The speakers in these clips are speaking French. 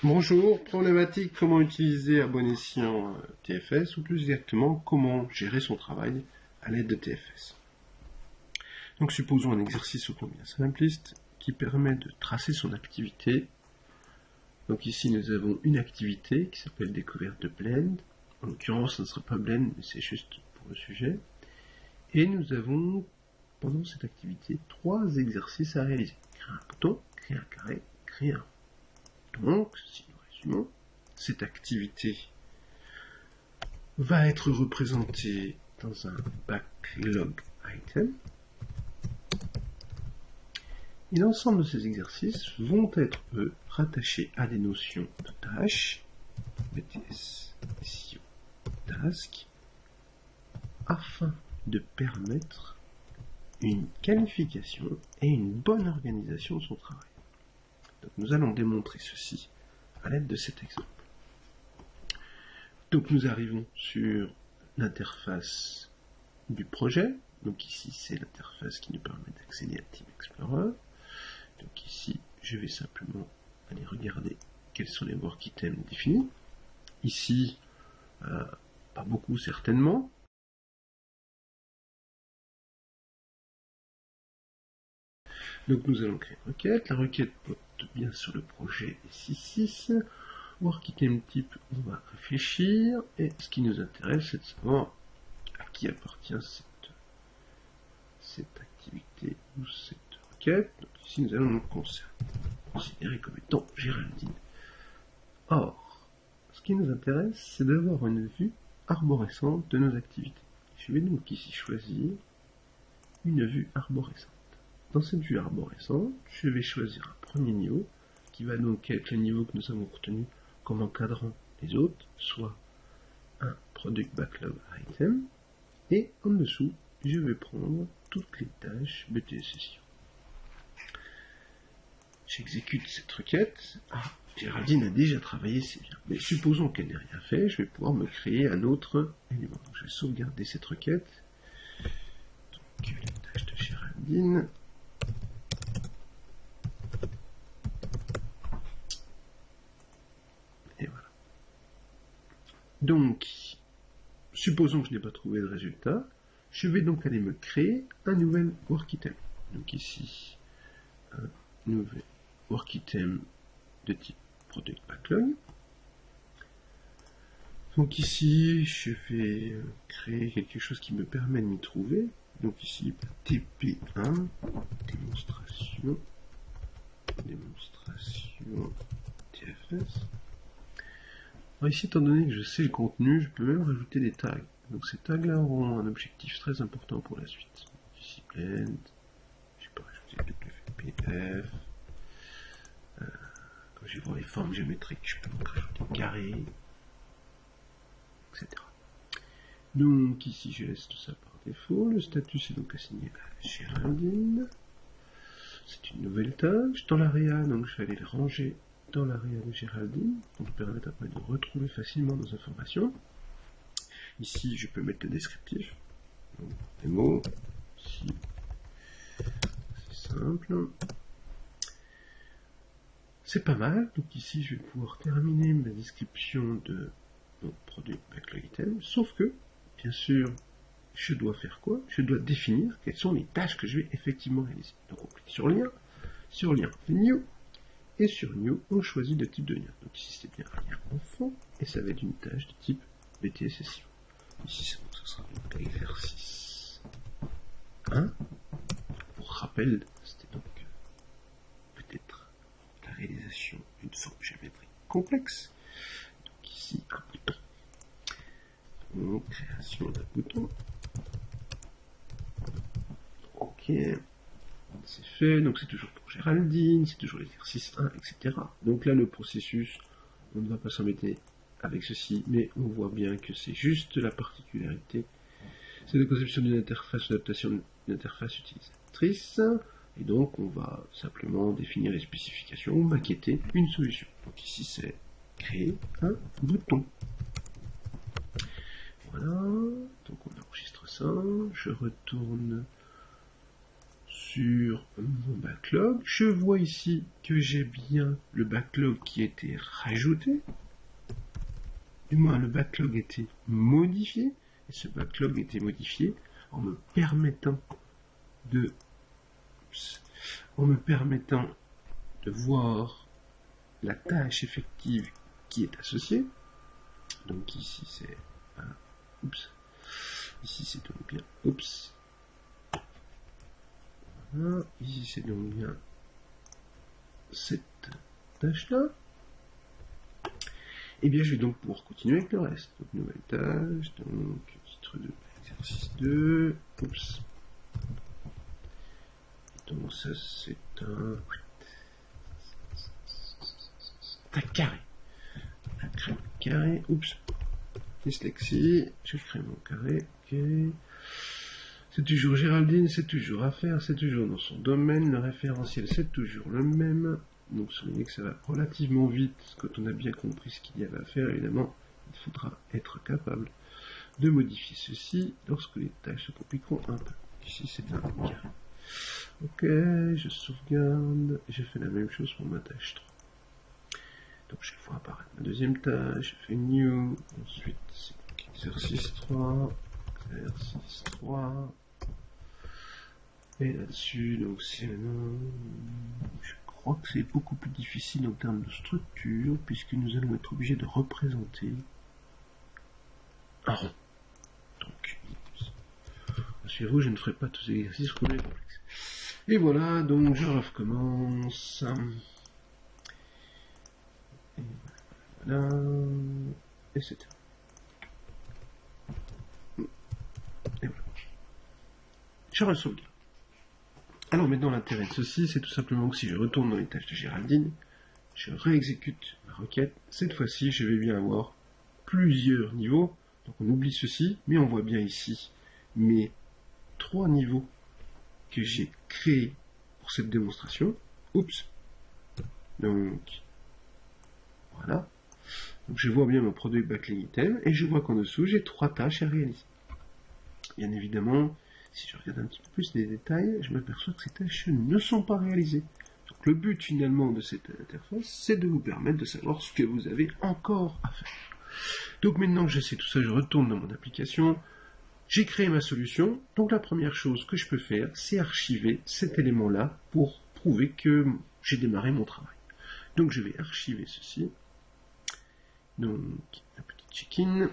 Bonjour, problématique comment utiliser à bon escient TFS, ou plus exactement comment gérer son travail à l'aide de TFS. Donc supposons un exercice au combien simpliste qui permet de tracer son activité. Donc ici nous avons une activité qui s'appelle découverte de blend. En l'occurrence ce ne sera pas blend mais c'est juste pour le sujet. Et nous avons pendant cette activité 3 exercices à réaliser. Créer un bouton, créer un carré, créer un rond. Donc, si nous résumons, cette activité va être représentée dans un backlog item. Et l'ensemble de ces exercices vont être, eux, rattachés à des notions de tâches, BTS, SEO, task, afin de permettre une qualification et une bonne organisation de son travail. Donc nous allons démontrer ceci à l'aide de cet exemple. Donc nous arrivons sur l'interface du projet. Donc ici c'est l'interface qui nous permet d'accéder à Team Explorer. Donc ici je vais simplement aller regarder quels sont les work items définis. Ici, pas beaucoup certainement. Donc nous allons créer une requête. La requête porte bien sur le projet est 6.6. Work item type, on va réfléchir. Et ce qui nous intéresse, c'est de savoir à qui appartient cette activité ou cette requête. Donc ici nous allons nous considérer comme étant Géraldine. Or, ce qui nous intéresse, c'est d'avoir une vue arborescente de nos activités. Je vais donc ici choisir une vue arborescente. Dans cette vue arborescente, je vais choisir un premier niveau, qui va donc être le niveau que nous avons retenu comme encadrant les autres, soit un Product Backlog Item, et en dessous, je vais prendre toutes les tâches BTS Session. J'exécute cette requête. Ah, Géraldine a déjà travaillé, c'est bien. Mais supposons qu'elle n'ait rien fait, je vais pouvoir me créer un autre élément. Donc, je vais sauvegarder cette requête. Donc, les tâches de Géraldine. Et voilà. Donc, supposons que je n'ai pas trouvé de résultat. Je vais donc aller me créer un nouvel work item. Donc ici, un nouvel work item de type Product Backlog. Donc ici, je vais créer quelque chose qui me permet de m'y trouver. Donc ici, TP1, démonstration TFS. Alors ici, étant donné que je sais le contenu, je peux même rajouter des tags. Donc ces tags-là auront un objectif très important pour la suite. Donc ici, blend, je peux rajouter WPF. Quand je vais voir les formes géométriques, je peux donc rajouter carré, etc. Donc ici, je laisse tout ça par défaut. Le statut est donc assigné à Géraldine. C'est une nouvelle tâche. Dans l'area, donc je vais aller le ranger dans l'area de Géraldine, pour me permettre après de retrouver facilement nos informations. Ici, je peux mettre le descriptif. Donc, les mots. Ici, c'est simple. C'est pas mal. Donc ici, je vais pouvoir terminer ma description de mon produit backlog item. Sauf que, bien sûr, je dois faire quoi? Je dois définir quelles sont les tâches que je vais effectivement réaliser. Donc on clique sur lien, on fait new, et sur new, on choisit le type de lien. Donc ici c'est bien un lien enfant, et ça va être une tâche de type BTS SEO. Ici ce sera donc l'exercice 1. Pour rappel, c'était donc peut-être la réalisation d'une forme géométrique complexe. Donc ici un bouton. Donc création d'un bouton. Ok, c'est fait, donc c'est toujours pour Géraldine, c'est toujours l'exercice 1, etc. Donc là, le processus, on ne va pas s'embêter avec ceci, mais on voit bien que c'est juste la particularité. C'est la conception d'une interface, l'adaptation d'une interface utilisatrice, et donc on va simplement définir les spécifications, maqueter une solution. Donc ici, c'est créer un bouton. Voilà, donc on enregistre ça, je retourne sur mon backlog. Je vois ici que j'ai bien le backlog qui a été rajouté. Du moins, le backlog a été modifié. Et ce backlog a été modifié en me permettant de voir la tâche effective qui est associée. Donc ici c'est ici c'est donc bien voilà. Ici c'est donc bien cette tâche là. Et bien je vais donc pouvoir continuer avec le reste. Donc nouvelle tâche, donc titre de exercice 2. Donc ça c'est un carré. Carré, dyslexie, je crée mon carré, ok. C'est toujours Géraldine, c'est toujours à faire, c'est toujours dans son domaine, le référentiel c'est toujours le même. Donc soulignez que ça va relativement vite, quand on a bien compris ce qu'il y avait à faire, évidemment, il faudra être capable de modifier ceci lorsque les tâches se compliqueront un peu. Ici c'est un carré. Ok, je sauvegarde, et je fais la même chose pour ma tâche 3. Donc je vais voir apparaître ma deuxième tâche, je fais new, ensuite c'est exercice 3, exercice 3, et là-dessus, donc c'est maintenant, je crois que c'est beaucoup plus difficile en termes de structure, puisque nous allons être obligés de représenter un rond. Donc, rassurez-vous, je ne ferai pas tous ces exercices complexes. Et voilà, donc je recommence. Et voilà, et c'est tout. Et voilà. Je re-sauvegarde. Alors maintenant l'intérêt de ceci, c'est tout simplement que si je retourne dans les tâches de Géraldine, je réexécute ma requête. Cette fois-ci, je vais bien avoir plusieurs niveaux. Donc on oublie ceci, mais on voit bien ici mes 3 niveaux que j'ai créés pour cette démonstration. Oups. Donc voilà. Donc je vois bien mon produit backlink item et je vois qu'en dessous j'ai 3 tâches à réaliser. Bien évidemment, si je regarde un petit peu plus les détails, je m'aperçois que ces tâches ne sont pas réalisées. Donc le but finalement de cette interface, c'est de vous permettre de savoir ce que vous avez encore à faire. Donc maintenant que je sais tout ça, je retourne dans mon application, j'ai créé ma solution, donc la première chose que je peux faire, c'est archiver cet élément-là pour prouver que j'ai démarré mon travail. Donc je vais archiver ceci. Donc un petit check-in,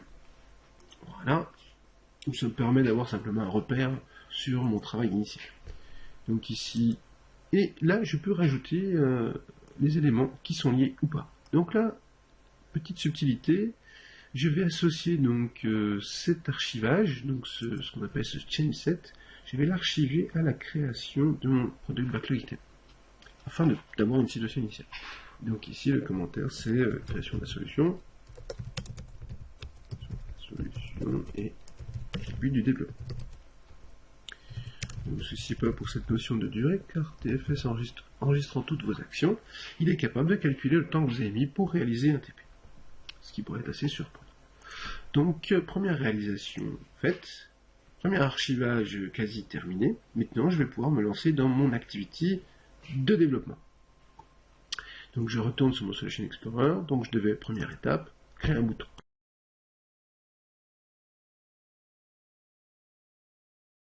voilà, donc ça me permet d'avoir simplement un repère sur mon travail initial. Donc ici, et là je peux rajouter les éléments qui sont liés ou pas. Donc là, petite subtilité, je vais associer donc cet archivage, donc ce qu'on appelle ce chain set, je vais l'archiver à la création de mon product backlog item, afin d'avoir une situation initiale. Donc ici le commentaire c'est création de la solution et début du développement. Ne vous souciez pas pour cette notion de durée, car TFS enregistrant toutes vos actions, il est capable de calculer le temps que vous avez mis pour réaliser un TP. Ce qui pourrait être assez surprenant. Donc, première réalisation faite, premier archivage quasi terminé. Maintenant, je vais pouvoir me lancer dans mon activity de développement. Donc, je retourne sur mon Solution Explorer. Donc, je devais, première étape, créer un bouton.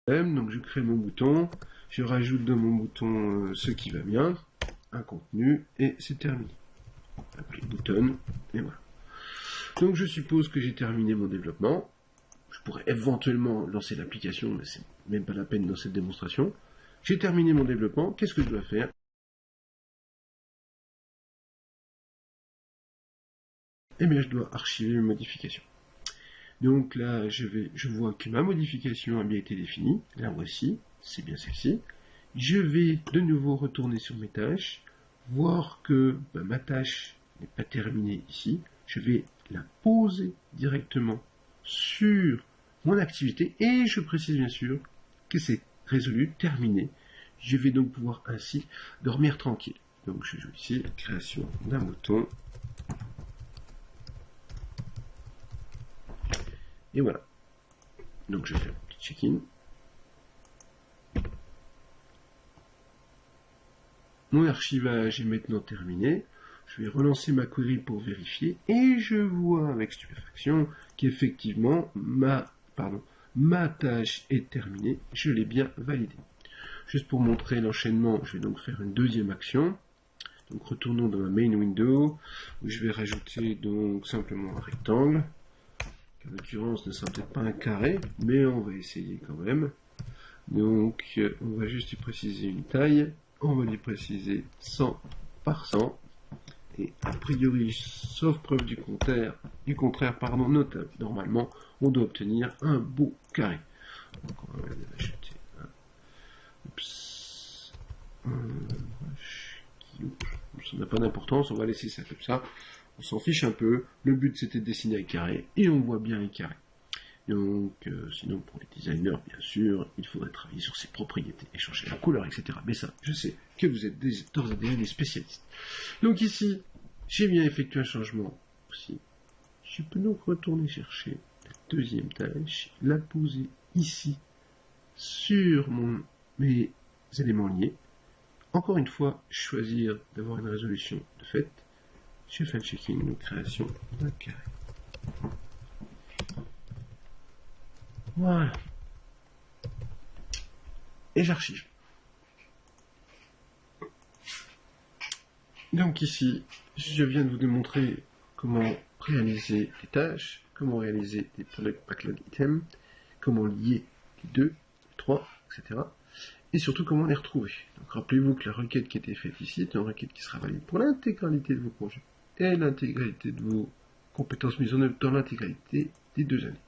Donc, je crée mon bouton. Je rajoute dans mon bouton ce qui va bien, un contenu, et c'est terminé. Appelé button, et voilà. Donc, je suppose que j'ai terminé mon développement. Je pourrais éventuellement lancer l'application, mais c'est même pas la peine dans cette démonstration. J'ai terminé mon développement, qu'est-ce que je dois faire? Eh bien, je dois archiver mes modifications. Donc là, je vois que ma modification a bien été définie. La voici, c'est bien celle-ci. Je vais de nouveau retourner sur mes tâches, voir que ma tâche n'est pas terminée ici. Je vais la poser directement sur mon activité et je précise bien sûr que c'est résolu, terminé. Je vais donc pouvoir ainsi dormir tranquille. Donc je joue ici la création d'un bouton. Et voilà. Donc je fais un petit check-in. Mon archivage est maintenant terminé. Je vais relancer ma query pour vérifier et je vois avec stupéfaction qu'effectivement ma tâche est terminée. Je l'ai bien validée. Juste pour montrer l'enchaînement, je vais donc faire une deuxième action. Donc retournons dans ma main window où je vais rajouter donc simplement un rectangle. En l'occurrence, ce ne sera peut-être pas un carré, mais on va essayer quand même. Donc on va juste lui préciser une taille. On va lui préciser 100 par 100. Et a priori, sauf preuve du contraire, normalement, on doit obtenir un beau carré. Donc on va ajouter ça n'a pas d'importance, on va laisser ça comme ça. On s'en fiche un peu. Le but c'était de dessiner un carré et on voit bien les carrés. Donc, sinon pour les designers, bien sûr, il faudrait travailler sur ses propriétés, échanger la couleur, etc. Mais ça, je sais que vous êtes d'ores et déjà des spécialistes. Donc ici, j'ai bien effectué un changement aussi. Je peux donc retourner chercher la deuxième tâche, la poser ici sur mes éléments liés. Encore une fois, choisir d'avoir une résolution de fait. Je fais un check-in, donc création d'un carré. Voilà. Et j'archive. Donc ici, je viens de vous démontrer comment réaliser les tâches, comment réaliser des product backlog items, comment lier les 2, les 3, etc. Et surtout comment les retrouver. Donc rappelez-vous que la requête qui était faite ici est une requête qui sera valide pour l'intégralité de vos projets et l'intégralité de vos compétences mises en œuvre dans l'intégralité des 2 années.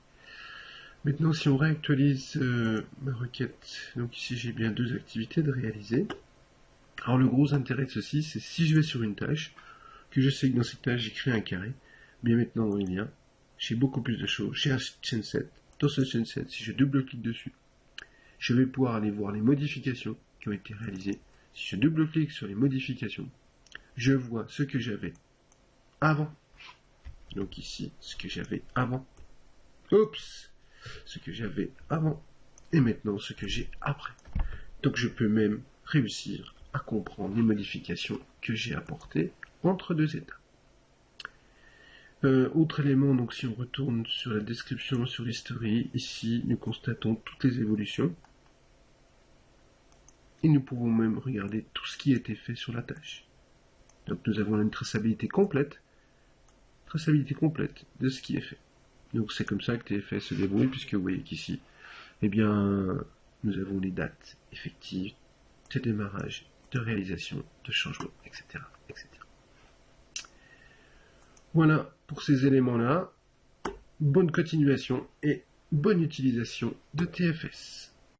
Maintenant, si on réactualise ma requête, donc ici j'ai bien 2 activités de réaliser. Alors le gros intérêt de ceci, c'est si je vais sur une tâche, que je sais que dans cette tâche j'ai créé un carré, bien maintenant dans les liens, j'ai beaucoup plus de choses. J'ai un chainset. Dans ce chainset, si je double-clique dessus, je vais pouvoir aller voir les modifications qui ont été réalisées. Si je double-clique sur les modifications, je vois ce que j'avais avant. Donc ici, ce que j'avais avant. Oups! Ce que j'avais avant. Et maintenant, ce que j'ai après. Donc je peux même réussir à comprendre les modifications que j'ai apportées entre 2 états. Autre élément, donc si on retourne sur la description, sur l'history, ici nous constatons toutes les évolutions. Et nous pouvons même regarder tout ce qui a été fait sur la tâche. Donc nous avons une traçabilité complète de ce qui est fait. Donc c'est comme ça que TFS se débrouille, puisque vous voyez qu'ici, eh bien, nous avons les dates effectives de démarrage, de réalisation, de changement, etc., etc. Voilà pour ces éléments-là. Bonne continuation et bonne utilisation de TFS.